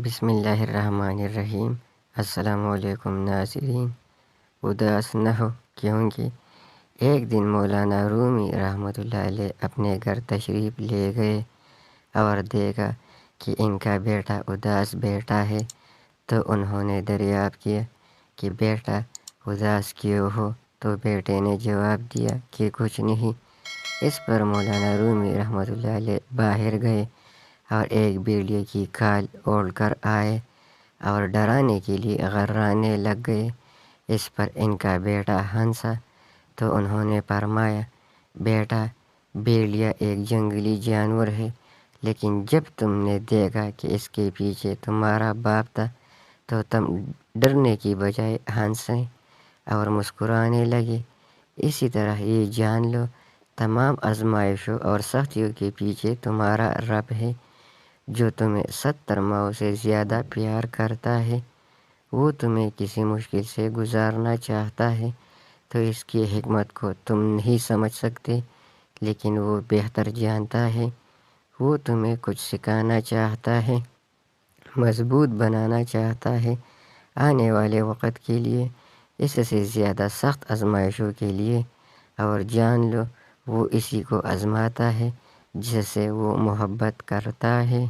بسم اللہ الرحمن الرحیم۔ السلام علیکم ناظرین۔ اداس نہ ہو کیونکہ ایک دن مولانا رومی رحمۃ اللہ علیہ اپنے گھر تشریف لے گئے اور دیکھا کہ ان کا بیٹا اداس بیٹھا ہے، تو انہوں نے دریافت کیا کہ بیٹا اداس کیوں ہو؟ تو بیٹے نے جواب دیا کہ کچھ نہیں۔ اس پر مولانا رومی رحمۃ اللہ علیہ باہر گئے اور ایک بھیڑیے کی کھال اوڑھ کر آئے اور ڈرانے کے لیے غرانے لگ گئے۔ اس پر ان کا بیٹا ہنسا تو انہوں نے فرمایا، بیٹا بھیڑیا ایک جنگلی جانور ہے، لیکن جب تم نے دیکھا کہ اس کے پیچھے تمہارا باپ تھا تو تم ڈرنے کی بجائے ہنسے اور مسکرانے لگے۔ اسی طرح یہ جان لو، تمام آزمائشوں اور سختیوں کے پیچھے تمہارا رب ہے، جو تمہیں 70 ماؤں سے زیادہ پیار کرتا ہے۔ وہ تمہیں کسی مشکل سے گزارنا چاہتا ہے تو اس کی حکمت کو تم نہیں سمجھ سکتے، لیکن وہ بہتر جانتا ہے۔ وہ تمہیں کچھ سکھانا چاہتا ہے، مضبوط بنانا چاہتا ہے آنے والے وقت کے لیے، اس سے زیادہ سخت آزمائشوں کے لیے۔ اور جان لو، وہ اسی کو آزماتا ہے جس سے وہ محبت کرتا ہے۔